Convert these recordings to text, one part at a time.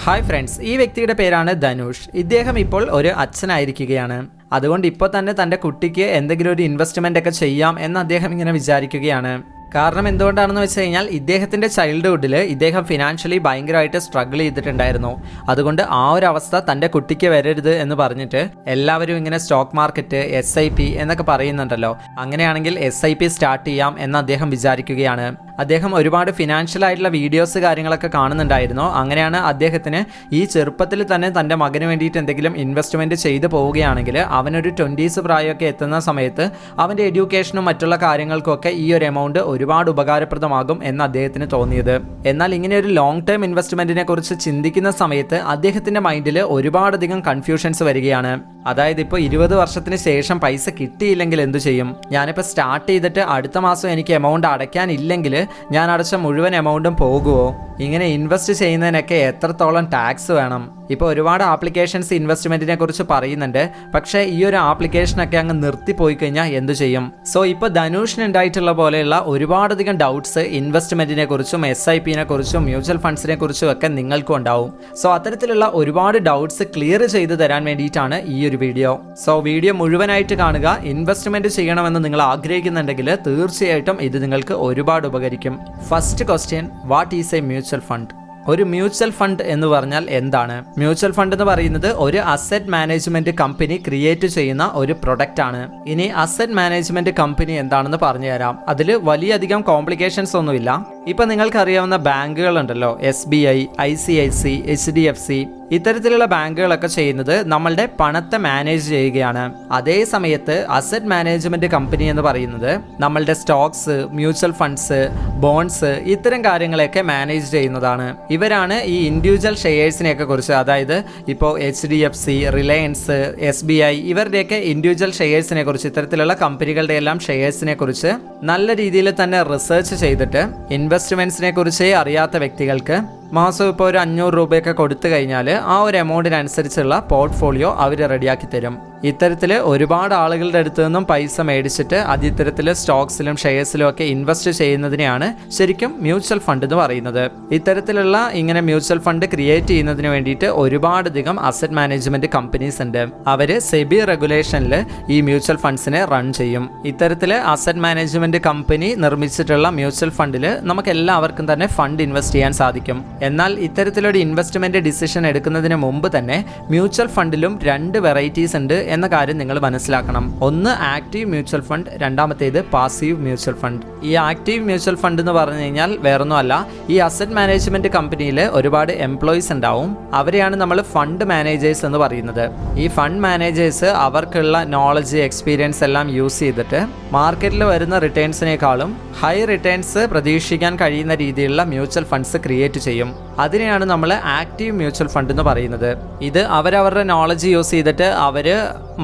Hi friends, ഈ വ്യക്തിയുടെ പേരാണ് ധനുഷ്. ഇദ്ദേഹം ഇപ്പോൾ ഒരു അച്ഛനായിരിക്കുകയാണ്. അതുകൊണ്ട് ഇപ്പോൾ തന്നെ തൻ്റെ കുട്ടിക്ക് എന്തെങ്കിലും ഒരു ഇൻവെസ്റ്റ്മെൻ്റ് ഒക്കെ ചെയ്യാം എന്ന് അദ്ദേഹം ഇങ്ങനെ വിചാരിക്കുകയാണ്. കാരണം എന്തുകൊണ്ടാണെന്ന് വെച്ച് കഴിഞ്ഞാൽ ഇദ്ദേഹത്തിൻ്റെ ചൈൽഡ്ഹുഡിൽ ഇദ്ദേഹം ഫിനാൻഷ്യലി ഭയങ്കരമായിട്ട് സ്ട്രഗിൾ ചെയ്തിട്ടുണ്ടായിരുന്നു. അതുകൊണ്ട് ആ ഒരു അവസ്ഥ തൻ്റെ കുട്ടിക്ക് വരരുത് എന്ന് പറഞ്ഞിട്ട് എല്ലാവരും ഇങ്ങനെ സ്റ്റോക്ക് മാർക്കറ്റ്, SIP എന്നൊക്കെ പറയുന്നുണ്ടല്ലോ, അങ്ങനെയാണെങ്കിൽ SIP സ്റ്റാർട്ട് ചെയ്യാം എന്ന് അദ്ദേഹം വിചാരിക്കുകയാണ്. അദ്ദേഹം ഒരുപാട് ഫിനാൻഷ്യൽ ആയിട്ടുള്ള വീഡിയോസ് കാര്യങ്ങളൊക്കെ കാണുന്നുണ്ടായിരുന്നു. അങ്ങനെയാണ് അദ്ദേഹത്തിന് ഈ ചെറുപ്പത്തിൽ തന്നെ തൻ്റെ മകന് വേണ്ടിയിട്ട് എന്തെങ്കിലും ഇൻവെസ്റ്റ്മെൻറ്റ് ചെയ്തു പോവുകയാണെങ്കിൽ അവനൊരു 20s പ്രായമൊക്കെ എത്തുന്ന സമയത്ത് അവൻ്റെ എഡ്യൂക്കേഷനും മറ്റുള്ള കാര്യങ്ങൾക്കൊക്കെ ഈ ഒരു എമൗണ്ട് ഒരുപാട് ഉപകാരപ്രദമാകും എന്ന് അദ്ദേഹത്തിന് തോന്നിയത്. എന്നാൽ ഇങ്ങനെ ഒരു ലോങ് ടേം ഇൻവെസ്റ്റ്മെൻറ്റിനെ കുറിച്ച് ചിന്തിക്കുന്ന സമയത്ത് അദ്ദേഹത്തിൻ്റെ മൈൻഡിൽ ഒരുപാടധികം കൺഫ്യൂഷൻസ് വരികയാണ്. അതായത് ഇപ്പോൾ 20 വർഷത്തിന് ശേഷം പൈസ കിട്ടിയില്ലെങ്കിൽ എന്തു ചെയ്യും? ഞാനിപ്പോൾ സ്റ്റാർട്ട് ചെയ്തിട്ട് അടുത്ത മാസം എനിക്ക് എമൗണ്ട് അടയ്ക്കാനില്ലെങ്കിൽ ഞാൻ അടച്ച മുഴുവൻ എമൗണ്ടും പോകുമോ? ഇങ്ങനെ ഇൻവെസ്റ്റ് ചെയ്യുന്നതിനൊക്കെ എത്രത്തോളം ടാക്സ് വേണം? ഇപ്പോൾ ഒരുപാട് ആപ്ലിക്കേഷൻസ് ഇൻവെസ്റ്റ്മെൻറ്റിനെ കുറിച്ച് പറയുന്നുണ്ട്. പക്ഷേ ഈ ഒരു ആപ്ലിക്കേഷനൊക്കെ അങ്ങ് നിർത്തിപ്പോയി കഴിഞ്ഞാൽ എന്തു ചെയ്യും? സോ ഇപ്പോൾ ധനുഷിന് ഉണ്ടായിട്ടുള്ള പോലെയുള്ള ഒരുപാടധികം ഡൗട്ട്സ് ഇൻവെസ്റ്റ്മെൻറ്റിനെ കുറിച്ചും SIPനെ കുറിച്ചും മ്യൂച്വൽ ഫണ്ട്സിനെ കുറിച്ചും ഒക്കെ നിങ്ങൾക്കും ഉണ്ടാവും. സോ അത്തരത്തിലുള്ള ഒരുപാട് ഡൗട്ട്സ് ക്ലിയർ ചെയ്ത് തരാൻ വേണ്ടിയിട്ടാണ് ഈ ഒരു വീഡിയോ. സോ വീഡിയോ മുഴുവനായിട്ട് കാണുക. ഇൻവെസ്റ്റ്മെൻറ്റ് ചെയ്യണമെന്ന് നിങ്ങൾ ആഗ്രഹിക്കുന്നുണ്ടെങ്കിൽ തീർച്ചയായിട്ടും ഇത് നിങ്ങൾക്ക് ഒരുപാട് ഉപകരിക്കും. First question, what is A mutual fund? ഒരു മ്യൂച്വൽ ഫണ്ട് എന്ന് പറഞ്ഞാൽ എന്താണ്? മ്യൂച്വൽ ഫണ്ട് എന്ന് പറയുന്നത് ഒരു അസറ്റ് മാനേജ്മെന്റ് കമ്പനി ക്രിയേറ്റ് ചെയ്യുന്ന ഒരു പ്രൊഡക്റ്റ് ആണ്. ഇനി അസറ്റ് മാനേജ്മെന്റ് കമ്പനി എന്താണെന്ന് പറഞ്ഞു തരാം. അതിൽ വലിയധികം കോംപ്ലിക്കേഷൻസ് ഒന്നുമില്ല. ഇപ്പൊ നിങ്ങൾക്കറിയാവുന്ന ബാങ്കുകൾ ഉണ്ടല്ലോ, SBI, ICIC, HDFC, ഇത്തരത്തിലുള്ള ബാങ്കുകളൊക്കെ ചെയ്യുന്നത് നമ്മളുടെ പണത്തെ മാനേജ് ചെയ്യുകയാണ്. അതേ സമയത്ത് അസറ്റ് മാനേജ്മെന്റ് കമ്പനി എന്ന് പറയുന്നത് നമ്മളുടെ സ്റ്റോക്സ്, മ്യൂച്വൽ ഫണ്ട്സ്, ബോൺസ്, ഇത്തരം കാര്യങ്ങളെയൊക്കെ മാനേജ് ചെയ്യുന്നതാണ്. ഇവരാണ് ഈ ഇൻഡിവിജ്വൽ ഷെയർസിനെയൊക്കെ കുറിച്ച്, അതായത് ഇപ്പോൾ HDFC, റിലയൻസ്, SBI ഇവരുടെയൊക്കെ ഇൻഡിവിജ്വൽ ഷെയർസിനെ കുറിച്ച്, ഇത്തരത്തിലുള്ള കമ്പനികളുടെ എല്ലാം ഷെയർസിനെ കുറിച്ച് നല്ല രീതിയിൽ തന്നെ റിസർച്ച് ചെയ്തിട്ട് ഇൻവെസ്റ്റ്മെന്റ്സിനെ കുറിച്ച് അറിയാത്ത വ്യക്തികൾക്ക് മാസം ഇപ്പോൾ ഒരു 500 രൂപയൊക്കെ കൊടുത്തു കഴിഞ്ഞാൽ ആ ഒരു എമൗണ്ടിനനുസരിച്ചുള്ള പോർട്ട്ഫോളിയോ അവർ റെഡിയാക്കി തരും. ഇത്തരത്തിൽ ഒരുപാട് ആളുകളുടെ അടുത്ത് നിന്നും പൈസ മേടിച്ചിട്ട് അത് ഇത്തരത്തിൽ സ്റ്റോക്സിലും ഷെയർസിലും ഒക്കെ ഇൻവെസ്റ്റ് ചെയ്യുന്നതിനെയാണ് ശരിക്കും മ്യൂച്വൽ ഫണ്ട് എന്ന് പറയുന്നത്. ഇത്തരത്തിലുള്ള ഇങ്ങനെ മ്യൂച്വൽ ഫണ്ട് ക്രിയേറ്റ് ചെയ്യുന്നതിന് വേണ്ടിയിട്ട് ഒരുപാടധികം അസറ്റ് മാനേജ്മെന്റ് കമ്പനീസ് ഉണ്ട്. അവർ സെബി റെഗുലേഷനിൽ ഈ മ്യൂച്വൽ ഫണ്ട്സിനെ റൺ ചെയ്യും. ഇത്തരത്തിൽ അസറ്റ് മാനേജ്മെന്റ് കമ്പനി നിർമ്മിച്ചിട്ടുള്ള മ്യൂച്വൽ ഫണ്ടിൽ നമുക്ക് എല്ലാവർക്കും തന്നെ ഫണ്ട് ഇൻവെസ്റ്റ് ചെയ്യാൻ സാധിക്കും. എന്നാൽ ഇത്തരത്തിലൊരു ഇൻവെസ്റ്റ്മെന്റ് ഡിസിഷൻ എടുക്കുന്നതിന് മുമ്പ് തന്നെ മ്യൂച്വൽ ഫണ്ടിലും 2 വെറൈറ്റീസ് ഉണ്ട് എന്ന കാര്യം നിങ്ങൾ മനസ്സിലാക്കണം. ഒന്ന് ആക്റ്റീവ് മ്യൂച്വൽ ഫണ്ട്, രണ്ടാമത്തേത് പാസീവ് മ്യൂച്വൽ ഫണ്ട്. ഈ ആക്റ്റീവ് മ്യൂച്വൽ ഫണ്ട് എന്ന് പറഞ്ഞു കഴിഞ്ഞാൽ വേറൊന്നുമല്ല, ഈ അസറ്റ് മാനേജ്മെന്റ് കമ്പനിയിൽ ഒരുപാട് എംപ്ലോയീസ് ഉണ്ടാവും. അവരെയാണ് നമ്മൾ ഫണ്ട് മാനേജേഴ്സ് എന്ന് പറയുന്നത്. ഈ ഫണ്ട് മാനേജേഴ്സ് അവർക്കുള്ള നോളജ്, എക്സ്പീരിയൻസ് എല്ലാം യൂസ് ചെയ്തിട്ട് മാർക്കറ്റിൽ വരുന്ന റിട്ടേൺസിനേക്കാളും ഹൈ റിട്ടേൺസ് പ്രതീക്ഷിക്കാൻ കഴിയുന്ന രീതിയിലുള്ള മ്യൂച്വൽ ഫണ്ട്സ് ക്രിയേറ്റ് ചെയ്യും. അതിനെയാണ് നമ്മൾ ആക്റ്റീവ് മ്യൂച്വൽ ഫണ്ട് എന്ന് പറയുന്നത്. ഇത് അവരവരുടെ നോളജ് യൂസ് ചെയ്തിട്ട് അവർ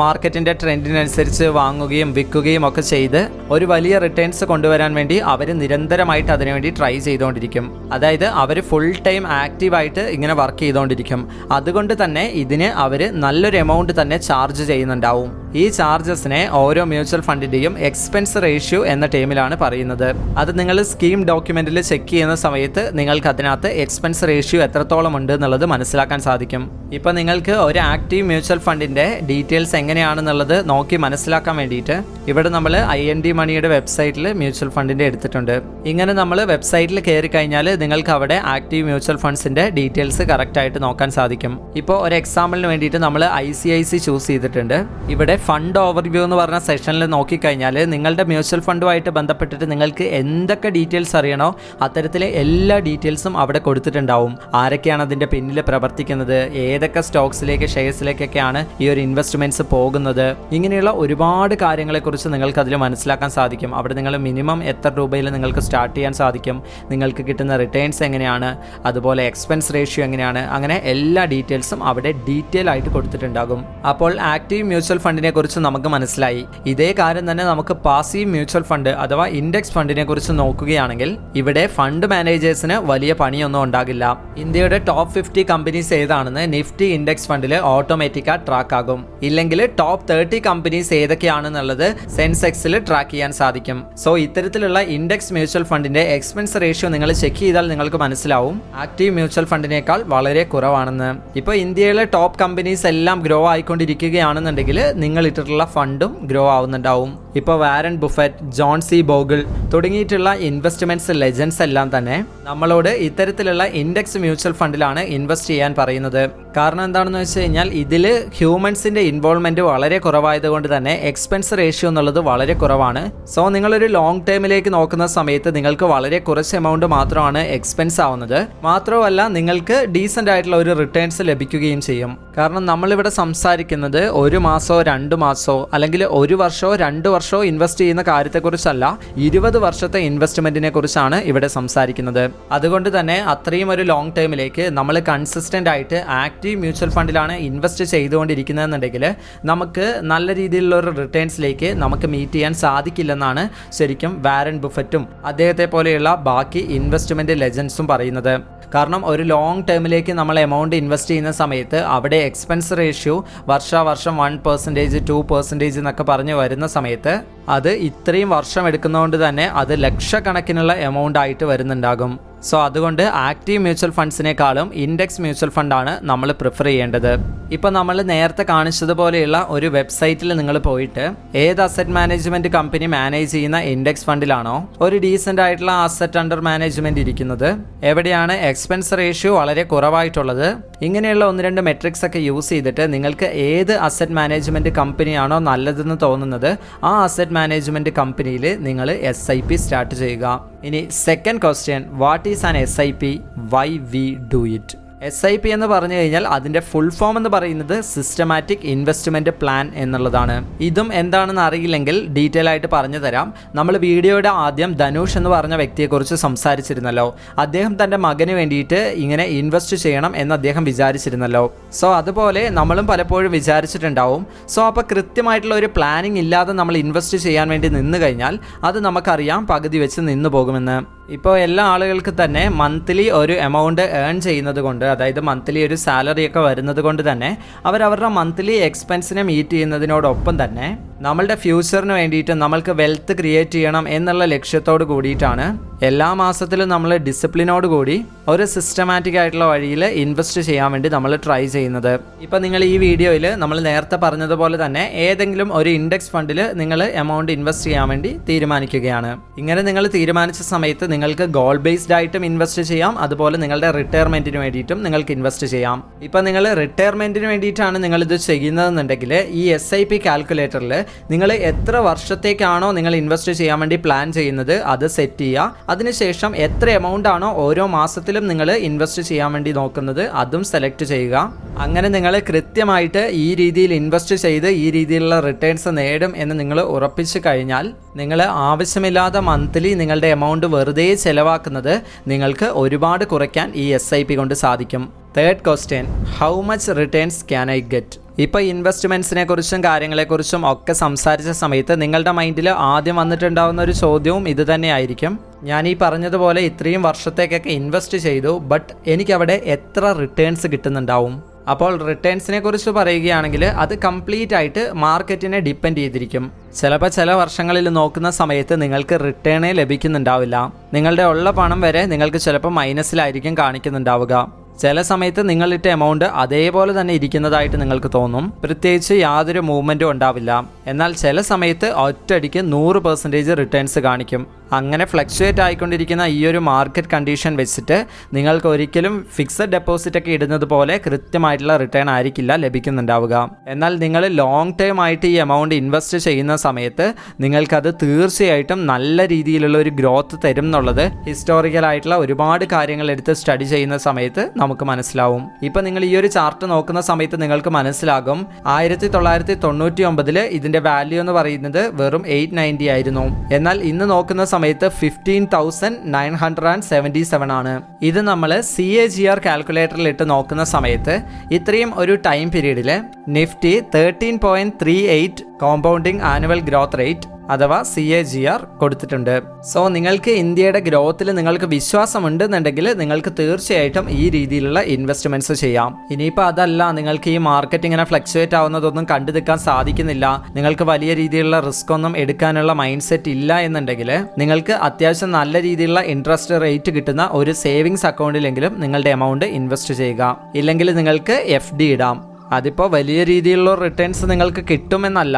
മാർക്കറ്റിൻ്റെ ട്രെൻഡിനനുസരിച്ച് വാങ്ങുകയും വിൽക്കുകയും ഒക്കെ ചെയ്ത് ഒരു വലിയ റിട്ടേൺസ് കൊണ്ടുവരാൻ വേണ്ടി അവർ നിരന്തരമായിട്ട് അതിനുവേണ്ടി ട്രൈ ചെയ്തുകൊണ്ടിരിക്കും. അതായത് അവർ ഫുൾ ടൈം ആക്റ്റീവായിട്ട് ഇങ്ങനെ വർക്ക് ചെയ്തുകൊണ്ടിരിക്കും. അതുകൊണ്ട് തന്നെ ഇതിന് അവർ നല്ലൊരു എമൗണ്ട് തന്നെ ചാർജ് ചെയ്യുന്നുണ്ടാവും. ഈ ചാർജസിനെ ഓരോ മ്യൂച്വൽ ഫണ്ടിൻ്റെയും എക്സ്പെൻസ് റേഷ്യോ എന്ന ടേമിലാണ് പറയുന്നത്. അത് നിങ്ങൾ സ്കീം ഡോക്യുമെൻറ്റിൽ ചെക്ക് ചെയ്യുന്ന സമയത്ത് നിങ്ങൾക്ക് അതിനകത്ത് എക്സ്പെൻസ് റേഷ്യോ എത്രത്തോളം ഉണ്ട് എന്നുള്ളത് മനസ്സിലാക്കാൻ സാധിക്കും. ഇപ്പോൾ നിങ്ങൾക്ക് ഒരു ആക്റ്റീവ് മ്യൂച്വൽ ഫണ്ടിൻ്റെ ഡീറ്റെയിൽസ് എങ്ങനെയാണെന്നുള്ളത് നോക്കി മനസ്സിലാക്കാൻ വേണ്ടിയിട്ട് ഇവിടെ നമ്മൾ IND മണിയുടെ വെബ്സൈറ്റിൽ മ്യൂച്വൽ ഫണ്ടിൻ്റെ എടുത്തിട്ടുണ്ട്. ഇങ്ങനെ നമ്മൾ വെബ്സൈറ്റിൽ കയറി കഴിഞ്ഞാൽ നിങ്ങൾക്ക് അവിടെ ആക്റ്റീവ് മ്യൂച്വൽ ഫണ്ട്സിൻ്റെ ഡീറ്റെയിൽസ് കറക്റ്റായിട്ട് നോക്കാൻ സാധിക്കും. ഇപ്പോൾ ഒരു എക്സാമ്പിളിന് വേണ്ടിയിട്ട് നമ്മൾ ICIC ചൂസ് ചെയ്തിട്ടുണ്ട്. ഇവിടെ ഫണ്ട് ഓവർവ്യൂ എന്ന് പറഞ്ഞ സെഷനിൽ നോക്കിക്കഴിഞ്ഞാൽ നിങ്ങളുടെ മ്യൂച്വൽ ഫണ്ടുമായിട്ട് ബന്ധപ്പെട്ടിട്ട് നിങ്ങൾക്ക് എന്തൊക്കെ ഡീറ്റെയിൽസ് അറിയണോ അത്തരത്തിലെ എല്ലാ ഡീറ്റെയിൽസും അവിടെ കൊടുത്തിട്ടുണ്ടാവും. ആരൊക്കെയാണ് അതിൻ്റെ പിന്നിൽ പ്രവർത്തിക്കുന്നത്, ഏതൊക്കെ സ്റ്റോക്സിലേക്ക്, ഷെയർസിലേക്കൊക്കെയാണ് ഈ ഒരു ഇൻവെസ്റ്റ്മെന്റ്സ് പോകുന്നത്, ഇങ്ങനെയുള്ള ഒരുപാട് കാര്യങ്ങളെക്കുറിച്ച് നിങ്ങൾക്ക് അതിൽ മനസ്സിലാക്കാൻ സാധിക്കും. അവിടെ നിങ്ങൾ മിനിമം എത്ര രൂപയിൽ നിങ്ങൾക്ക് സ്റ്റാർട്ട് ചെയ്യാൻ സാധിക്കും, നിങ്ങൾക്ക് കിട്ടുന്ന റിട്ടേൺസ് എങ്ങനെയാണ്, അതുപോലെ എക്സ്പെൻസ് റേഷ്യോ എങ്ങനെയാണ്, അങ്ങനെ എല്ലാ ഡീറ്റെയിൽസും അവിടെ ഡീറ്റെയിൽ ആയിട്ട് കൊടുത്തിട്ടുണ്ടാകും. അപ്പോൾ ആക്റ്റീവ് മ്യൂച്വൽ ഫണ്ടിനെ കുറിച്ച് നമുക്ക് മനസ്സിലായി. ഇതേ കാര്യം തന്നെ നമുക്ക് പാസീവ് മ്യൂച്വൽ ഫണ്ട് അഥവാ ഇൻഡെക്സ് ഫണ്ടിനെ കുറിച്ച് നോക്കുകയാണെങ്കിൽ ഇവിടെ ഫണ്ട് മാനേജേഴ്സിന് വലിയ പണിയൊന്നും ഉണ്ടാകില്ല. മാത്രമല്ല ഇന്ത്യയുടെ ടോപ്പ് 50 കമ്പനീസ് ഏതാണെന്ന് നിഫ്റ്റി ഇൻഡെക്സ് ഫണ്ടിൽ ഓട്ടോമാറ്റിക്കാ ട്രാക്ക് ആകും. ഇല്ലെങ്കിൽ ടോപ്പ് 30 കമ്പനീസ് ഏതൊക്കെയാണെന്നുള്ളത് സെൻസെക്സിൽ ട്രാക്ക് ചെയ്യാൻ സാധിക്കും. സോ ഇത്തരത്തിലുള്ള ഇൻഡെക്സ് മ്യൂച്വൽ ഫണ്ടിന്റെ എക്സ്പെൻസ് റേഷ്യോ നിങ്ങൾ ചെക്ക് ചെയ്താൽ നിങ്ങൾക്ക് മനസ്സിലാവും ആക്റ്റീവ് മ്യൂച്വൽ ഫണ്ടിനേക്കാൾ വളരെ കുറവാണെന്ന്. ഇപ്പോൾ ഇന്ത്യയിലെ ടോപ്പ് കമ്പനീസ് എല്ലാം ഗ്രോ ആയിക്കൊണ്ടിരിക്കുകയാണെന്നുണ്ടെങ്കിൽ നിങ്ങൾ ഇട്ടിട്ടുള്ള ഫണ്ടും ഗ്രോ ആവുന്നുണ്ടാവും. ഇപ്പോൾ വാരൻ ബുഫറ്റ്, ജോൺ സി ബോഗിൾ തുടങ്ങിയിട്ടുള്ള ഇൻവെസ്റ്റ്മെന്റ്സ് ലെജൻഡ്സ് എല്ലാം തന്നെ നമ്മളോട് ഇത്തരത്തിലുള്ള ഇൻഡെക്സ് മ്യൂച്വൽ ഫണ്ടിലാണ് ഇൻവെസ്റ്റ് ചെയ്യാൻ പറയുന്നത്. കാരണം എന്താണെന്ന് വെച്ച് കഴിഞ്ഞാൽ ഇതിൽ ഹ്യൂമൻസിന്റെ ഇൻവോൾവ്മെന്റ് വളരെ കുറവായതുകൊണ്ട് തന്നെ എക്സ്പെൻസ് റേഷ്യോ എന്നുള്ളത് വളരെ കുറവാണ്. സോ നിങ്ങളൊരു ലോങ് ടേമിലേക്ക് നോക്കുന്ന സമയത്ത് നിങ്ങൾക്ക് വളരെ കുറച്ച് എമൗണ്ട് മാത്രമാണ് എക്സ്പെൻസ് ആവുന്നത്. മാത്രമല്ല നിങ്ങൾക്ക് ഡീസൻ്റ് ആയിട്ടുള്ള ഒരു റിട്ടേൺസ് ലഭിക്കുകയും ചെയ്യും. കാരണം നമ്മളിവിടെ സംസാരിക്കുന്നത് 1 മാസമോ 2 മാസമോ അല്ലെങ്കിൽ 1 വർഷമോ 2 വർഷമോ ഇൻവെസ്റ്റ് ചെയ്യുന്ന കാര്യത്തെക്കുറിച്ചല്ല, 20 വർഷത്തെ ഇൻവെസ്റ്റ്മെന്റിനെ കുറിച്ചാണ് ഇവിടെ സംസാരിക്കുന്നത്. അതുകൊണ്ട് തന്നെ അത്രയും ഒരു ലോങ് ടേമിലേക്ക് നമ്മൾ കൺസിസ്റ്റന്റ് ആയിട്ട് ആക്റ്റീവ് മ്യൂച്വൽ ഫണ്ടിലാണ് ഇൻവെസ്റ്റ് ചെയ്തുകൊണ്ടിരിക്കുന്നതെന്നുണ്ടെങ്കിൽ നമുക്ക് നല്ല രീതിയിലുള്ള ഒരു റിട്ടേൺസിലേക്ക് നമുക്ക് മീറ്റ് ചെയ്യാൻ സാധിക്കില്ലെന്നാണ് ശരിക്കും വാരൻ ബുഫറ്റും അദ്ദേഹത്തെ പോലെയുള്ള ബാക്കി ഇൻവെസ്റ്റ്മെന്റ് ലെജൻഡ്സും പറയുന്നത്. കാരണം ഒരു ലോങ് ടേമിലേക്ക് നമ്മൾ എമൗണ്ട് ഇൻവെസ്റ്റ് ചെയ്യുന്ന സമയത്ത് അവിടെ എക്സ്പെൻസ് റേഷ്യോ വർഷാവർഷം 1%, 2% എന്നൊക്കെ പറഞ്ഞ് വരുന്ന സമയത്ത് അത് ഇത്രയും വർഷം എടുക്കുന്നതുകൊണ്ട് തന്നെ അത് ലക്ഷക്കണക്കിനുള്ള എമൗണ്ട് ആയിട്ട് വരുന്നുണ്ടാകും. സോ അതുകൊണ്ട് ആക്റ്റീവ് മ്യൂച്വൽ ഫണ്ട്സിനേക്കാളും ഇൻഡെക്സ് മ്യൂച്വൽ ഫണ്ടാണ് നമ്മൾ പ്രിഫർ ചെയ്യേണ്ടത്. ഇപ്പോൾ നമ്മൾ നേരത്തെ കാണിച്ചതുപോലെയുള്ള ഒരു വെബ്സൈറ്റിൽ നിങ്ങൾ പോയിട്ട് ഏത് അസറ്റ് മാനേജ്മെൻറ്റ് കമ്പനി മാനേജ് ചെയ്യുന്ന ഇൻഡെക്സ് ഫണ്ടിലാണോ ഒരു ഡീസൻ്റ് ആയിട്ടുള്ള അസറ്റ് അണ്ടർ മാനേജ്മെൻറ്റ് ഇരിക്കുന്നത്, എവിടെയാണ് എക്സ്പെൻസ് റേഷ്യോ വളരെ കുറവായിട്ടുള്ളത്, ഇങ്ങനെയുള്ള 1-2 മെട്രിക്സ് ഒക്കെ യൂസ് ചെയ്തിട്ട് നിങ്ങൾക്ക് ഏത് അസറ്റ് മാനേജ്മെൻറ്റ് കമ്പനിയാണോ നല്ലതെന്ന് തോന്നുന്നത് ആ അസറ്റ് മാനേജ്മെൻറ്റ് കമ്പനിയിൽ നിങ്ങൾ SIP സ്റ്റാർട്ട് ചെയ്യുക. ഇനി second question, what is an SIP, why we do it? SIP എന്ന് പറഞ്ഞു കഴിഞ്ഞാൽ അതിൻ്റെ ഫുൾ ഫോം എന്ന് പറയുന്നത് സിസ്റ്റമാറ്റിക് ഇൻവെസ്റ്റ്മെൻറ്റ് പ്ലാൻ എന്നുള്ളതാണ്. ഇതും എന്താണെന്ന് അറിയില്ലെങ്കിൽ ഡീറ്റെയിൽ ആയിട്ട് പറഞ്ഞു തരാം. നമ്മൾ വീഡിയോയുടെ ആദ്യം ധനുഷ് എന്ന് പറഞ്ഞ വ്യക്തിയെക്കുറിച്ച് സംസാരിച്ചിരുന്നല്ലോ. അദ്ദേഹം തൻ്റെ മകന് വേണ്ടിയിട്ട് ഇങ്ങനെ ഇൻവെസ്റ്റ് ചെയ്യണം എന്ന് അദ്ദേഹം വിചാരിച്ചിരുന്നല്ലോ. സോ അതുപോലെ നമ്മളും പലപ്പോഴും വിചാരിച്ചിട്ടുണ്ടാവും. സോ അപ്പോൾ കൃത്യമായിട്ടുള്ള ഒരു പ്ലാനിങ് ഇല്ലാതെ നമ്മൾ ഇൻവെസ്റ്റ് ചെയ്യാൻ വേണ്ടി നിന്ന് കഴിഞ്ഞാൽ അത് നമുക്കറിയാം പകുതി വെച്ച് നിന്ന് പോകുമെന്ന്. ഇപ്പോൾ എല്ലാ ആളുകൾക്ക് തന്നെ മന്ത്ലി ഒരു എമൗണ്ട് ഏൺ ചെയ്യുന്നത് കൊണ്ട്, അതായത് മന്ത്ലി ഒരു സാലറി ഒക്കെ വരുന്നത് കൊണ്ട് തന്നെ അവരവരുടെ മന്ത്ലി എക്സ്പെൻസിനെ മീറ്റ് ചെയ്യുന്നതിനോടൊപ്പം തന്നെ നമ്മളുടെ ഫ്യൂച്ചറിന് വേണ്ടിയിട്ട് നമ്മൾക്ക് വെൽത്ത് ക്രിയേറ്റ് ചെയ്യണം എന്നുള്ള ലക്ഷ്യത്തോട് കൂടിയിട്ടാണ് എല്ലാ മാസത്തിലും നമ്മൾ ഡിസിപ്ലിനോട് കൂടി ഒരു സിസ്റ്റമാറ്റിക് ആയിട്ടുള്ള വഴിയിൽ ഇൻവെസ്റ്റ് ചെയ്യാൻ വേണ്ടി നമ്മൾ ട്രൈ ചെയ്യുന്നത്. ഇപ്പോൾ നിങ്ങൾ ഈ വീഡിയോയിൽ നമ്മൾ നേരത്തെ പറഞ്ഞതുപോലെ തന്നെ ഏതെങ്കിലും ഒരു ഇൻഡെക്സ് ഫണ്ടിൽ നിങ്ങൾ എമൗണ്ട് ഇൻവെസ്റ്റ് ചെയ്യാൻ വേണ്ടി തീരുമാനിക്കുകയാണ്. ഇങ്ങനെ നിങ്ങൾ തീരുമാനിച്ച സമയത്ത് നിങ്ങൾക്ക് ഗോൾ ബേസ്ഡ് ആയിട്ടും ഇൻവെസ്റ്റ് ചെയ്യാം, അതുപോലെ നിങ്ങളുടെ റിട്ടയർമെൻറ്റിന് വേണ്ടിയിട്ടും നിങ്ങൾക്ക് ഇൻവെസ്റ്റ് ചെയ്യാം. ഇപ്പോൾ നിങ്ങൾ റിട്ടയർമെൻറ്റിന് വേണ്ടിയിട്ടാണ് നിങ്ങളിത് ചെയ്യുന്നതെന്നുണ്ടെങ്കിൽ ഈ SIP കാൽക്കുലേറ്ററിൽ നിങ്ങൾ എത്ര വർഷത്തേക്കാണോ നിങ്ങൾ ഇൻവെസ്റ്റ് ചെയ്യാൻ വേണ്ടി പ്ലാൻ ചെയ്യുന്നത് അത് സെറ്റ് ചെയ്യുക. അതിനുശേഷം എത്ര എമൗണ്ട് ആണോ ഓരോ മാസത്തിലും നിങ്ങൾ ഇൻവെസ്റ്റ് ചെയ്യാൻ വേണ്ടി നോക്കുന്നത് അതും സെലക്ട് ചെയ്യുക. അങ്ങനെ നിങ്ങൾ കൃത്യമായിട്ട് ഈ രീതിയിൽ ഇൻവെസ്റ്റ് ചെയ്ത് ഈ രീതിയിലുള്ള റിട്ടേൺസ് നേടും എന്ന് നിങ്ങൾ ഉറപ്പിച്ചു കഴിഞ്ഞാൽ നിങ്ങൾ ആവശ്യമില്ലാതെ മന്ത്ലി നിങ്ങളുടെ എമൗണ്ട് വെറുതെ ചെലവാക്കുന്നത് നിങ്ങൾക്ക് ഒരുപാട് കുറയ്ക്കാൻ ഈ SIP കൊണ്ട് സാധിക്കും. Third question, how much returns can I get? ഇപ്പോൾ ഇൻവെസ്റ്റ്മെൻറ്റ്സിനെ കുറിച്ചും കാര്യങ്ങളെക്കുറിച്ചും ഒക്കെ സംസാരിച്ച സമയത്ത് നിങ്ങളുടെ മൈൻഡിൽ ആദ്യം വന്നിട്ടുണ്ടാകുന്ന ഒരു ചോദ്യവും ഇത് തന്നെയായിരിക്കും. ഞാൻ ഈ പറഞ്ഞതുപോലെ ഇത്രയും വർഷത്തേക്കൊക്കെ ഇൻവെസ്റ്റ് ചെയ്തു, ബട്ട് എനിക്കവിടെ എത്ര റിട്ടേൺസ് കിട്ടുന്നുണ്ടാവും? അപ്പോൾ റിട്ടേൺസിനെ കുറിച്ച് പറയുകയാണെങ്കിൽ അത് കംപ്ലീറ്റ് ആയിട്ട് മാർക്കറ്റിനെ ഡിപ്പെൻഡ് ചെയ്തിരിക്കും. ചിലപ്പോൾ ചില വർഷങ്ങളിൽ നോക്കുന്ന സമയത്ത് നിങ്ങൾക്ക് റിട്ടേണേ ലഭിക്കുന്നുണ്ടാവില്ല. നിങ്ങളുടെ ഉള്ള പണം വരെ നിങ്ങൾക്ക് ചിലപ്പോൾ മൈനസിലായിരിക്കും കാണിക്കുന്നുണ്ടാവുക. ചില സമയത്ത് നിങ്ങളിട്ട എമൗണ്ട് അതേപോലെ തന്നെ ഇരിക്കുന്നതായിട്ട് നിങ്ങൾക്ക് തോന്നും, പ്രത്യേകിച്ച് യാതൊരു മൂവ്മെൻറ്റും ഉണ്ടാവില്ല. എന്നാൽ ചില സമയത്ത് ഒറ്റയടിക്ക് 100% റിട്ടേൺസ് കാണിക്കും. അങ്ങനെ ഫ്ലക്ച്വേറ്റ് ആയിക്കൊണ്ടിരിക്കുന്ന ഈ ഒരു മാർക്കറ്റ് കണ്ടീഷൻ വെച്ചിട്ട് നിങ്ങൾക്ക് ഒരിക്കലും ഫിക്സഡ് ഡെപ്പോസിറ്റ് ഒക്കെ ഇടുന്നത് പോലെ കൃത്യമായിട്ടുള്ള റിട്ടേൺ ആയിരിക്കില്ല ലഭിക്കുന്നുണ്ടാവുക. എന്നാൽ നിങ്ങൾ ലോങ് ടേം ആയിട്ട് ഈ എമൗണ്ട് ഇൻവെസ്റ്റ് ചെയ്യുന്ന സമയത്ത് നിങ്ങൾക്കത് തീർച്ചയായിട്ടും നല്ല രീതിയിലുള്ള ഒരു ഗ്രോത്ത് തരും എന്നുള്ളത് ഹിസ്റ്റോറിക്കൽ ആയിട്ടുള്ള ഒരുപാട് കാര്യങ്ങൾ എടുത്ത് സ്റ്റഡി ചെയ്യുന്ന സമയത്ത് നമുക്ക് മനസ്സിലാവും. ഇപ്പം നിങ്ങൾ ഈ ഒരു ചാർട്ട് നോക്കുന്ന സമയത്ത് നിങ്ങൾക്ക് മനസ്സിലാകും 1999 ഇതിൻ്റെ വാല്യൂ എന്ന് പറയുന്നത് വെറും 890 ആയിരുന്നു. എന്നാൽ ഇന്ന് നോക്കുന്ന സമയത്ത് 15,977 ആണ്. ഇത് നമ്മൾ CAGR കാൽക്കുലേറ്ററിൽ ഇട്ട് നോക്കുന്ന സമയത്ത് ഇത്രയും ഒരു ടൈം പീരീഡിൽ Nifty 13.38 compounding annual growth rate, അഥവാ CAGR കൊടുത്തിട്ടുണ്ട്. സോ നിങ്ങൾക്ക് ഇന്ത്യയുടെ ഗ്രോത്തിൽ നിങ്ങൾക്ക് വിശ്വാസമുണ്ടെന്നുണ്ടെങ്കിൽ നിങ്ങൾക്ക് തീർച്ചയായിട്ടും ഈ രീതിയിലുള്ള ഇൻവെസ്റ്റ്മെന്റ്സ് ചെയ്യാം. ഇനിയിപ്പോൾ അതല്ല, നിങ്ങൾക്ക് ഈ മാർക്കറ്റ് ഇങ്ങനെ ഫ്ലക്ച്വേറ്റ് ആവുന്നതൊന്നും കണ്ടു നിൽക്കാൻ സാധിക്കുന്നില്ല, നിങ്ങൾക്ക് വലിയ രീതിയിലുള്ള റിസ്ക് ഒന്നും എടുക്കാനുള്ള മൈൻഡ് സെറ്റ് ഇല്ല എന്നുണ്ടെങ്കിൽ നിങ്ങൾക്ക് അത്യാവശ്യം നല്ല രീതിയിലുള്ള ഇൻട്രസ്റ്റ് റേറ്റ് കിട്ടുന്ന ഒരു സേവിങ്സ് അക്കൗണ്ടിലെങ്കിലും നിങ്ങളുടെ എമൗണ്ട് ഇൻവെസ്റ്റ് ചെയ്യുക. ഇല്ലെങ്കിൽ നിങ്ങൾക്ക് FD ഇടാം. അതിപ്പോൾ വലിയ രീതിയിലുള്ള റിട്ടേൺസ് നിങ്ങൾക്ക് കിട്ടുമെന്നല്ല,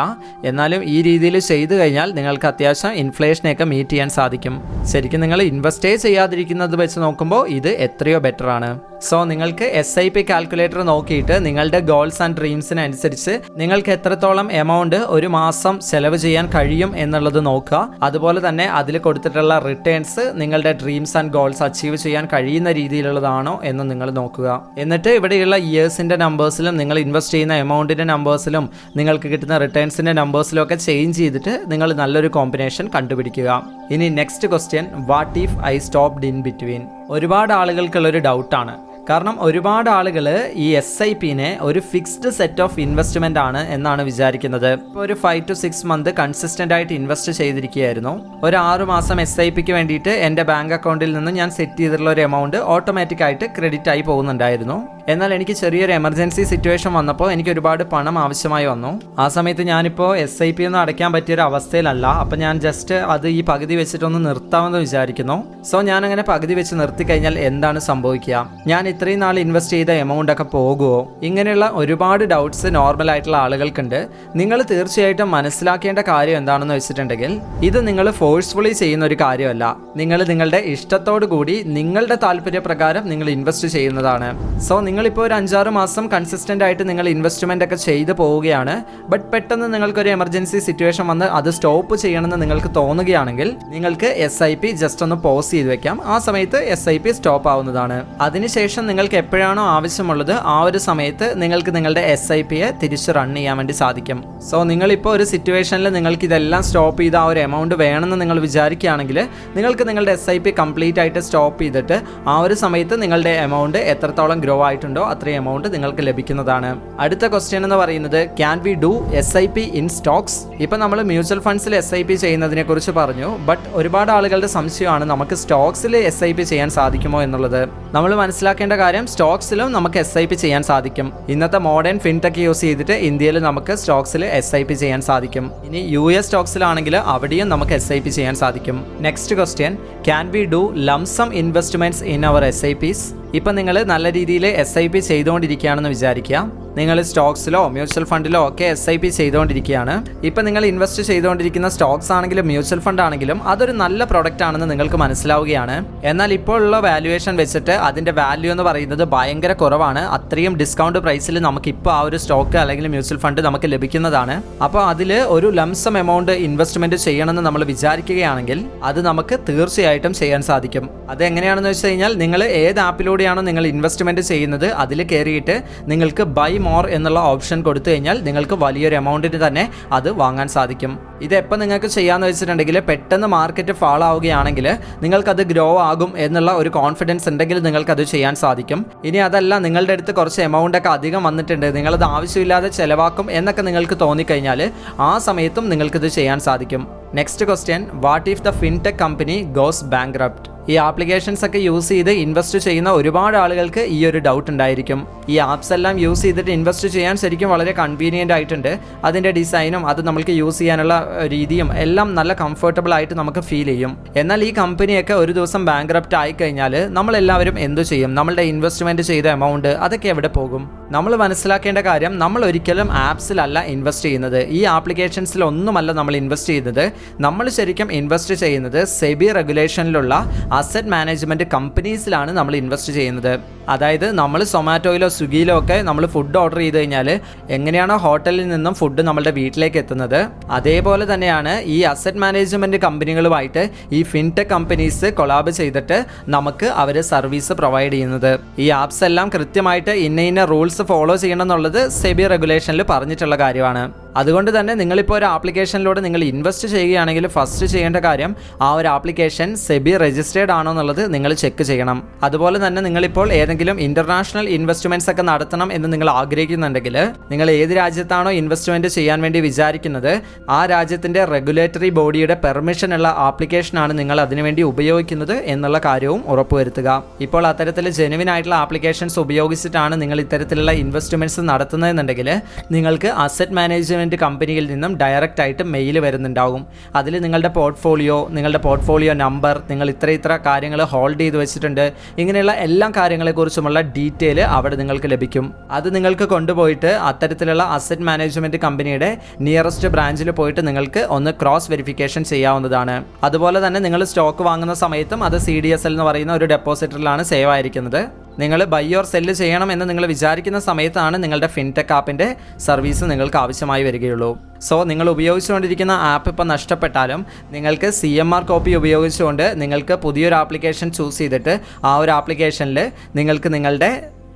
എന്നാലും ഈ രീതിയിൽ ചെയ്തു കഴിഞ്ഞാൽ നിങ്ങൾക്ക് അത്യാവശ്യം ഇൻഫ്ലേഷനെയൊക്കെ മീറ്റ് ചെയ്യാൻ സാധിക്കും. ശരിക്കും നിങ്ങൾ ഇൻവെസ്റ്റേ ചെയ്യാതിരിക്കുന്നത് വെച്ച് നോക്കുമ്പോൾ ഇത് എത്രയോ ബെറ്റർ ആണ്. സോ നിങ്ങൾക്ക് SIP കാൽക്കുലേറ്റർ നോക്കിയിട്ട് നിങ്ങളുടെ ഗോൾസ് ആൻഡ് ഡ്രീംസിനനുസരിച്ച് നിങ്ങൾക്ക് എത്രത്തോളം എമൗണ്ട് ഒരു മാസം ചെലവ് ചെയ്യാൻ കഴിയും എന്നുള്ളത് നോക്കുക. അതുപോലെ തന്നെ അതിൽ കൊടുത്തിട്ടുള്ള റിട്ടേൺസ് നിങ്ങളുടെ ഡ്രീംസ് ആൻഡ് ഗോൾസ് അച്ചീവ് ചെയ്യാൻ കഴിയുന്ന രീതിയിലുള്ളതാണോ എന്ന് നിങ്ങൾ നോക്കുക. എന്നിട്ട് ഇവിടെയുള്ള ഇയേഴ്സിൻ്റെ നമ്പേഴ്സിലും നിങ്ങൾ ഇൻവെസ്റ്റ് ചെയ്യുന്ന എമൗണ്ടിൻ്റെ നമ്പേഴ്സിലും നിങ്ങൾക്ക് കിട്ടുന്ന റിട്ടേൺസിൻ്റെ നമ്പേഴ്സിലും ഒക്കെ ചേഞ്ച് ചെയ്തിട്ട് നിങ്ങൾ നല്ലൊരു കോമ്പിനേഷൻ കണ്ടുപിടിക്കുക. ഇനി next question, what if I stopped in between? ഒരുപാട് ആളുകൾക്കുള്ളൊരു ഡൗട്ടാണ്. കാരണം ഒരുപാട് ആളുകൾ ഈ SIPനെ ഒരു ഫിക്സ്ഡ് സെറ്റ് ഓഫ് ഇൻവെസ്റ്റ്മെൻ്റ് ആണ് എന്നാണ് വിചാരിക്കുന്നത്. ഇപ്പോൾ ഒരു 5 to 6 months കൺസിസ്റ്റൻ്റ് ആയിട്ട് ഇൻവെസ്റ്റ് ചെയ്തിരിക്കുകയായിരുന്നു. ഒരു 6 മാസം SIPക്ക് വേണ്ടിയിട്ട് എൻ്റെ ബാങ്ക് അക്കൗണ്ടിൽ നിന്ന് ഞാൻ സെറ്റ് ചെയ്തിട്ടുള്ള ഒരു എമൗണ്ട് ഓട്ടോമാറ്റിക്കായിട്ട് ക്രെഡിറ്റ് ആയി പോകുന്നുണ്ടായിരുന്നു. എന്നാൽ എനിക്ക് ചെറിയൊരു എമർജൻസി സിറ്റുവേഷൻ വന്നപ്പോൾ എനിക്ക് ഒരുപാട് പണം ആവശ്യമായി വന്നു. ആ സമയത്ത് ഞാനിപ്പോൾ SIP ഒന്നും അടയ്ക്കാൻ പറ്റിയൊരു അവസ്ഥയിലല്ല. അപ്പോൾ ഞാൻ ജസ്റ്റ് അത് ഈ പകുതി വെച്ചിട്ടൊന്ന് നിർത്താമെന്ന് വിചാരിക്കുന്നു. സോ ഞാനങ്ങനെ പകുതി വെച്ച് നിർത്തി കഴിഞ്ഞാൽ എന്താണ് സംഭവിക്കുക? ഞാൻ ഇത്രയും നാൾ ഇൻവെസ്റ്റ് ചെയ്ത എമൗണ്ട് ഒക്കെ പോകുമോ? ഇങ്ങനെയുള്ള ഒരുപാട് ഡൗട്ട്സ് നോർമൽ ആയിട്ടുള്ള ആളുകൾക്കുണ്ട്. നിങ്ങൾ തീർച്ചയായിട്ടും മനസ്സിലാക്കേണ്ട കാര്യം എന്താണെന്ന് വെച്ചിട്ടുണ്ടെങ്കിൽ ഇത് നിങ്ങൾ ഫോഴ്സ്ഫുള്ളി ചെയ്യുന്ന ഒരു കാര്യമല്ല. നിങ്ങൾ നിങ്ങളുടെ ഇഷ്ടത്തോടു കൂടി നിങ്ങളുടെ താല്പര്യപ്രകാരം നിങ്ങൾ ഇൻവെസ്റ്റ് ചെയ്യുന്നതാണ്. സോ നിങ്ങളിപ്പോൾ ഒരു 5-6 മാസം കൺസിസ്റ്റൻ്റ് ആയിട്ട് നിങ്ങൾ ഇൻവെസ്റ്റ്മെൻ്റ് ഒക്കെ ചെയ്ത് പോവുകയാണ്. ബട്ട് പെട്ടെന്ന് നിങ്ങൾക്കൊരു എമർജൻസി സിറ്റുവേഷൻ വന്ന് അത് സ്റ്റോപ്പ് ചെയ്യണമെന്ന് നിങ്ങൾക്ക് തോന്നുകയാണെങ്കിൽ നിങ്ങൾക്ക് SIP ജസ്റ്റ് ഒന്ന് പോസ് ചെയ്ത് വെക്കാം. ആ സമയത്ത് SIP സ്റ്റോപ്പ് ആവുന്നതാണ്. അതിനുശേഷം നിങ്ങൾക്ക് എപ്പോഴാണോ ആവശ്യമുള്ളത് ആ ഒരു സമയത്ത് നിങ്ങൾക്ക് നിങ്ങളുടെ SIPയെ തിരിച്ച് റൺ ചെയ്യാൻ വേണ്ടി സാധിക്കും. സോ നിങ്ങളിപ്പോൾ ഒരു സിറ്റുവേഷനിൽ നിങ്ങൾക്ക് ഇതെല്ലാം സ്റ്റോപ്പ് ചെയ്ത് ആ ഒരു എമൗണ്ട് വേണമെന്ന് നിങ്ങൾ വിചാരിക്കുകയാണെങ്കിൽ നിങ്ങൾക്ക് നിങ്ങളുടെ SIP കംപ്ലീറ്റ് ആയിട്ട് സ്റ്റോപ്പ് ചെയ്തിട്ട് ആ ഒരു സമയത്ത് നിങ്ങളുടെ എമൗണ്ട് എത്രത്തോളം ഗ്രോ ആയിട്ടുണ്ടോ അത്രയും എമൗണ്ട് നിങ്ങൾക്ക് ലഭിക്കുന്നതാണ്. അടുത്ത ക്വസ്റ്റ്യൻ എന്ന് പറയുന്നത്, can we do SIP in stocks? ഇപ്പം നമ്മൾ മ്യൂച്വൽ ഫണ്ട്സിൽ SIP ചെയ്യുന്നതിനെ കുറിച്ച് പറഞ്ഞു. ബട്ട് ഒരുപാട് ആളുകളുടെ സംശയമാണ് നമുക്ക് സ്റ്റോക്സിൽ SIP ചെയ്യാൻ സാധിക്കുമോ എന്നുള്ളത്. നമ്മൾ മനസ്സിലാക്കേണ്ട കാര്യം, സ്റ്റോക്സിലും നമുക്ക് SIP ചെയ്യാൻ സാധിക്കും. ഇന്നത്തെ മോഡേൺ ഫിൻടെക് യൂസ് ചെയ്തിട്ട് ഇന്ത്യയിൽ നമുക്ക് സ്റ്റോക്സിൽ SIP ചെയ്യാൻ സാധിക്കും. ഇനി US സ്റ്റോക്സിലാണെങ്കിൽ അവിടെയും നമുക്ക് SIP ചെയ്യാൻ സാധിക്കും. Next question, can we do lump sum investments in our SIPs? ഇപ്പം നിങ്ങൾ നല്ല രീതിയിൽ SIP ചെയ്തുകൊണ്ടിരിക്കുകയാണെന്ന് വിചാരിക്കുക. നിങ്ങൾ സ്റ്റോക്സിലോ മ്യൂച്വൽ ഫണ്ടിലോ ഒക്കെ SIP ചെയ്തുകൊണ്ടിരിക്കുകയാണ്. ഇപ്പം നിങ്ങൾ ഇൻവെസ്റ്റ് ചെയ്തുകൊണ്ടിരിക്കുന്ന സ്റ്റോക്സ് ആണെങ്കിലും മ്യൂച്വൽ ഫണ്ട് ആണെങ്കിലും അതൊരു നല്ല പ്രൊഡക്റ്റ് ആണെന്ന് നിങ്ങൾക്ക് മനസ്സിലാവുകയാണ്. എന്നാൽ ഇപ്പോൾ ഉള്ള വാല്യുവേഷൻ വെച്ചിട്ട് അതിൻ്റെ വാല്യൂ എന്ന് പറയുന്നത് ഭയങ്കര കുറവാണ്. അത്രയും ഡിസ്കൗണ്ട് പ്രൈസിൽ നമുക്കിപ്പോൾ ആ ഒരു സ്റ്റോക്ക് അല്ലെങ്കിൽ മ്യൂച്വൽ ഫണ്ട് നമുക്ക് ലഭിക്കുന്നതാണ്. അപ്പോൾ അതിൽ ഒരു ലംസം എമൗണ്ട് ഇൻവെസ്റ്റ്മെൻറ്റ് ചെയ്യണമെന്ന് നമ്മൾ വിചാരിക്കുകയാണെങ്കിൽ അത് നമുക്ക് തീർച്ചയായിട്ടും ചെയ്യാൻ സാധിക്കും. അതെങ്ങനെയാണെന്ന് വെച്ച് കഴിഞ്ഞാൽ നിങ്ങൾ ഏത് ആപ്പിലൂടെയാണോ നിങ്ങൾ ഇൻവെസ്റ്റ്മെൻറ്റ് ചെയ്യുന്നത് അതിൽ കയറിയിട്ട് നിങ്ങൾക്ക് ബൈ മോർ എന്നുള്ള ഓപ്ഷൻ കൊടുത്തു കഴിഞ്ഞാൽ നിങ്ങൾക്ക് വലിയൊരു എമൗണ്ടിന് തന്നെ അത് വാങ്ങാൻ സാധിക്കും. ഇതെപ്പോൾ നിങ്ങൾക്ക് ചെയ്യാമെന്ന് വെച്ചിട്ടുണ്ടെങ്കിൽ പെട്ടെന്ന് മാർക്കറ്റ് ഫാൾ ആവുകയാണെങ്കിൽ നിങ്ങൾക്കത് ഗ്രോ ആകും എന്നുള്ള ഒരു കോൺഫിഡൻസ് ഉണ്ടെങ്കിൽ നിങ്ങൾക്കത് ചെയ്യാൻ സാധിക്കും. ഇനി അതല്ല, നിങ്ങളുടെ അടുത്ത് കുറച്ച് എമൗണ്ട് ഒക്കെ അധികം വന്നിട്ടുണ്ട്, നിങ്ങളത് ആവശ്യമില്ലാതെ ചിലവാക്കും എന്നൊക്കെ നിങ്ങൾക്ക് തോന്നിക്കഴിഞ്ഞാൽ ആ സമയത്തും നിങ്ങൾക്കിത് ചെയ്യാൻ സാധിക്കും. Next question, what if the fintech company goes bankrupt? ഈ ആപ്ലിക്കേഷൻസ് ഒക്കെ യൂസ് ചെയ്ത് ഇൻവെസ്റ്റ് ചെയ്യുന്ന ഒരുപാട് ആളുകൾക്ക് ഈ ഒരു ഡൗട്ട് ഉണ്ടായിരിക്കും. ഈ ആപ്സ് എല്ലാം യൂസ് ചെയ്തിട്ട് ഇൻവെസ്റ്റ് ചെയ്യാൻ ശരിക്കും വളരെ കൺവീനിയൻ്റ് ആയിട്ടുണ്ട്. അതിൻ്റെ ഡിസൈനും അത് നമുക്ക് യൂസ് ചെയ്യാനുള്ള രീതിയും എല്ലാം നല്ല കംഫർട്ടബിൾ ആയിട്ട് നമുക്ക് ഫീൽ ചെയ്യും. എന്നാൽ ഈ കമ്പനിയൊക്കെ ഒരു ദിവസം ബാങ്ക്രപ്റ്റ് ആയിക്കഴിഞ്ഞാൽ നമ്മളെല്ലാവരും എന്തു ചെയ്യും? നമ്മളുടെ ഇൻവെസ്റ്റ്മെൻറ്റ് ചെയ്ത എമൗണ്ട് അതൊക്കെ എവിടെ പോകും? നമ്മൾ മനസ്സിലാക്കേണ്ട കാര്യം, നമ്മൾ ഒരിക്കലും ആപ്സിലല്ല ഇൻവെസ്റ്റ് ചെയ്യുന്നത്, ഈ ആപ്ലിക്കേഷൻസിലൊന്നുമല്ല നമ്മൾ ഇൻവെസ്റ്റ് ചെയ്യുന്നത്. നമ്മൾ ശരിക്കും ഇൻവെസ്റ്റ് ചെയ്യുന്നത് സെബി റെഗുലേഷനിലുള്ള അസറ്റ് മാനേജ്മെൻറ്റ് കമ്പനീസിലാണ് നമ്മൾ ഇൻവെസ്റ്റ് ചെയ്യുന്നത്. അതായത് നമ്മൾ സൊമാറ്റോയിലോ സ്വിഗ്ഗിയിലോ ഒക്കെ നമ്മൾ ഫുഡ് ഓർഡർ ചെയ്ത് കഴിഞ്ഞാൽ എങ്ങനെയാണോ ഹോട്ടലിൽ നിന്നും ഫുഡ് നമ്മളുടെ വീട്ടിലേക്ക് എത്തുന്നത്, അതേപോലെ തന്നെയാണ് ഈ അസറ്റ് മാനേജ്മെൻറ്റ് കമ്പനികളുമായിട്ട് ഈ ഫിൻടെക് കമ്പനീസ് കൊളാബ് ചെയ്തിട്ട് നമുക്ക് അവർ സർവീസ് പ്രൊവൈഡ് ചെയ്യുന്നത്. ഈ ആപ്സ് എല്ലാം കൃത്യമായിട്ട് ഇന്ന റൂൾസ് ഫോളോ ചെയ്യണം എന്നുള്ളത് സെബി റെഗുലേഷനിൽ പറഞ്ഞിട്ടുള്ള കാര്യമാണ്. അതുകൊണ്ട് തന്നെ നിങ്ങളിപ്പോൾ ഒരു ആപ്ലിക്കേഷനിലൂടെ നിങ്ങൾ ഇൻവെസ്റ്റ് ചെയ്യുകയാണെങ്കിൽ ഫസ്റ്റ് ചെയ്യേണ്ട കാര്യം ആ ഒരു ആപ്ലിക്കേഷൻ സെബി രജിസ്റ്റേർഡ് ആണോ എന്നുള്ളത് നിങ്ങൾ ചെക്ക് ചെയ്യണം. അതുപോലെ തന്നെ നിങ്ങളിപ്പോൾ ഏതെങ്കിലും ഇൻ്റർനാഷണൽ ഇൻവെസ്റ്റ്മെൻറ്റ്സ് ഒക്കെ നടത്തണം എന്ന് നിങ്ങൾ ആഗ്രഹിക്കുന്നുണ്ടെങ്കിൽ നിങ്ങൾ ഏത് രാജ്യത്താണോ ഇൻവെസ്റ്റ്മെൻറ്റ് ചെയ്യാൻ വേണ്ടി വിചാരിക്കുന്നത് ആ രാജ്യത്തിൻ്റെ റെഗുലേറ്ററി ബോഡിയുടെ പെർമിഷൻ ഉള്ള ആപ്ലിക്കേഷനാണ് നിങ്ങൾ അതിനുവേണ്ടി ഉപയോഗിക്കുന്നത് എന്നുള്ള കാര്യവും ഉറപ്പുവരുത്തുക. ഇപ്പോൾ അത്തരത്തിൽ ജെനുവിൻ ആയിട്ടുള്ള ആപ്ലിക്കേഷൻസ് ഉപയോഗിച്ചിട്ടാണ് നിങ്ങൾ ഇത്തരത്തിലുള്ള ഇൻവെസ്റ്റ്മെൻറ്റ്സ് നടത്തുന്നതെന്നുണ്ടെങ്കിൽ നിങ്ങൾക്ക് അസറ്റ് മാനേജ്മെൻറ്റ് കമ്പനിയിൽ നിന്നും ഡയറക്റ്റ് ആയിട്ട് മെയിൽ വരുന്നുണ്ടാവും. അതിൽ നിങ്ങളുടെ പോർട്ട്ഫോളിയോ നമ്പർ, നിങ്ങൾ ഇത്ര കാര്യങ്ങൾ ഹോൾഡ് ചെയ്ത് വെച്ചിട്ടുണ്ട്, ഇങ്ങനെയുള്ള എല്ലാ കാര്യങ്ങളെക്കുറിച്ചുമുള്ള ഡീറ്റെയിൽ അവിടെ നിങ്ങൾക്ക് ലഭിക്കും. അത് നിങ്ങൾക്ക് കൊണ്ടുപോയിട്ട് അത്തരത്തിലുള്ള അസറ്റ് മാനേജ്മെൻറ്റ് കമ്പനിയുടെ നിയറസ്റ്റ് ബ്രാഞ്ചിൽ പോയിട്ട് നിങ്ങൾക്ക് ഒന്ന് ക്രോസ് വെരിഫിക്കേഷൻ ചെയ്യാവുന്നതാണ്. അതുപോലെ തന്നെ നിങ്ങൾ സ്റ്റോക്ക് വാങ്ങുന്ന സമയത്തും അത് CDSL എന്ന് പറയുന്ന ഒരു ഡെപ്പോസിറ്ററിലാണ് സേവ് ആയിരിക്കുന്നത്. നിങ്ങൾ ബൈ ഓർ സെല്ല് ചെയ്യണം എന്ന് നിങ്ങൾ വിചാരിക്കുന്ന സമയത്താണ് നിങ്ങളുടെ ഫിൻടെക് ആപ്പിൻ്റെ സർവീസ് നിങ്ങൾക്ക് ആവശ്യമായി വരികയുള്ളൂ. സോ നിങ്ങൾ ഉപയോഗിച്ചുകൊണ്ടിരിക്കുന്ന ആപ്പ് ഇപ്പോൾ നഷ്ടപ്പെട്ടാലും നിങ്ങൾക്ക് CMR കോപ്പി ഉപയോഗിച്ചുകൊണ്ട് നിങ്ങൾക്ക് പുതിയൊരു ആപ്ലിക്കേഷൻ ചൂസ് ചെയ്തിട്ട് ആ ഒരു ആപ്ലിക്കേഷനിൽ നിങ്ങൾക്ക് നിങ്ങളുടെ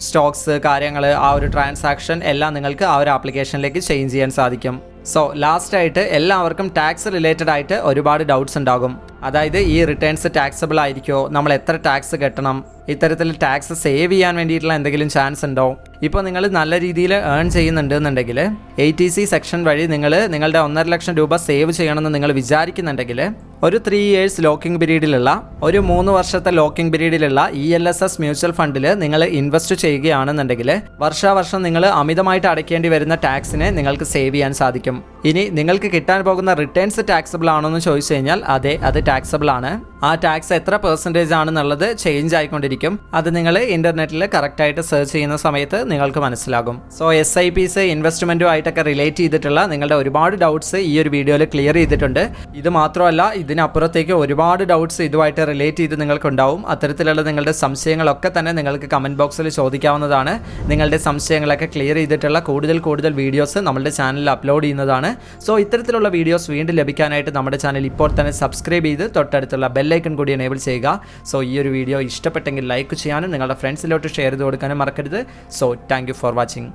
സ്റ്റോക്സ് കാര്യങ്ങൾ ആ ഒരു ട്രാൻസാക്ഷൻ എല്ലാം നിങ്ങൾക്ക് ആ ഒരു ആപ്ലിക്കേഷനിലേക്ക് ചേഞ്ച് ചെയ്യാൻ സാധിക്കും. സോ ലാസ്റ്റായിട്ട് എല്ലാവർക്കും ടാക്സ് റിലേറ്റഡ് ആയിട്ട് ഒരുപാട് ഡൗട്ട്സ് ഉണ്ടാകും. അതായത് ഈ റിട്ടേൺസ് ടാക്സബിൾ ആയിരിക്കുമോ, നമ്മൾ എത്ര ടാക്സ് കെട്ടണം, ഇത്തരത്തിൽ ടാക്സ് സേവ് ചെയ്യാൻ വേണ്ടിയിട്ടുള്ള എന്തെങ്കിലും ചാൻസ് ഉണ്ടോ? ഇപ്പോൾ നിങ്ങൾ നല്ല രീതിയിൽ ഏൺ ചെയ്യുന്നുണ്ട് എന്നുണ്ടെങ്കിൽ ATC സെക്ഷൻ വഴി നിങ്ങളുടെ 1.5 ലക്ഷം രൂപ സേവ് ചെയ്യണമെന്ന് നിങ്ങൾ വിചാരിക്കുന്നുണ്ടെങ്കിൽ ഒരു 3 years ലോക്കിംഗ് പീരീഡിലുള്ള ഒരു 3 വർഷത്തെ ലോക്കിംഗ് പീരീഡിലുള്ള ELSS മ്യൂച്വൽ ഫണ്ടിൽ നിങ്ങൾ ഇൻവെസ്റ്റ് ചെയ്യുകയാണെന്നുണ്ടെങ്കിൽ വർഷാവർഷം നിങ്ങൾ അമിതമായിട്ട് അടയ്ക്കേണ്ടി വരുന്ന ടാക്സിനെ നിങ്ങൾക്ക് സേവ് ചെയ്യാൻ സാധിക്കും. ഇനി നിങ്ങൾക്ക് കിട്ടാൻ പോകുന്ന റിട്ടേൺസ് ടാക്സബിൾ ആണോ എന്ന് ചോദിച്ചു കഴിഞ്ഞാൽ അതെ, അത് ടാക്സബിൾ ആണ്. ആ ടാക്സ് എത്ര പെർസെൻറ്റേജ് ആണെന്നുള്ളത് ചേഞ്ച് ആയിക്കൊണ്ടിരിക്കും. അത് നിങ്ങൾ ഇൻ്റർനെറ്റിൽ കറക്റ്റായിട്ട് സെർച്ച് ചെയ്യുന്ന സമയത്ത് നിങ്ങൾക്ക് മനസ്സിലാകും. സോ SIPs ഇൻവെസ്റ്റ്മെൻറ്റുമായിട്ടൊക്കെ റിലേറ്റ് ചെയ്തിട്ടുള്ള നിങ്ങളുടെ ഒരുപാട് ഡൗട്ട്സ് ഈ ഒരു വീഡിയോയിൽ ക്ലിയർ ചെയ്തിട്ടുണ്ട്. ഇത് മാത്രമല്ല, ഇതിനപ്പുറത്തേക്ക് ഒരുപാട് ഡൗട്ട്സ് ഇതുമായിട്ട് റിലേറ്റ് ചെയ്ത് നിങ്ങൾക്കുണ്ടാവും. അത്തരത്തിലുള്ള നിങ്ങളുടെ സംശയങ്ങളൊക്കെ തന്നെ നിങ്ങൾക്ക് കമൻറ്റ് ബോക്സിൽ ചോദിക്കാവുന്നതാണ്. നിങ്ങളുടെ സംശയങ്ങളൊക്കെ ക്ലിയർ ചെയ്തിട്ടുള്ള കൂടുതൽ വീഡിയോസ് നമ്മുടെ ചാനലിൽ അപ്ലോഡ് ചെയ്യുന്നതാണ്. സോ ഇത്തരത്തിലുള്ള വീഡിയോസ് വീണ്ടും ലഭിക്കാനായിട്ട് നമ്മുടെ ചാനൽ ഇപ്പോൾ തന്നെ സബ്സ്ക്രൈബ് ചെയ്ത് തൊട്ടടുത്തുള്ള ബെല്ലൈക്കൺ കൂടി എനേബിൾ ചെയ്യുക. സോ ഈ ഒരു വീഡിയോ ഇഷ്ടപ്പെട്ടെങ്കിൽ ലൈക്ക് ചെയ്യാനും നിങ്ങളുടെ ഫ്രണ്ട്സിലോട്ട് ഷെയർ ചെയ്ത് കൊടുക്കാനും മറക്കരുത്. So thank you for watching.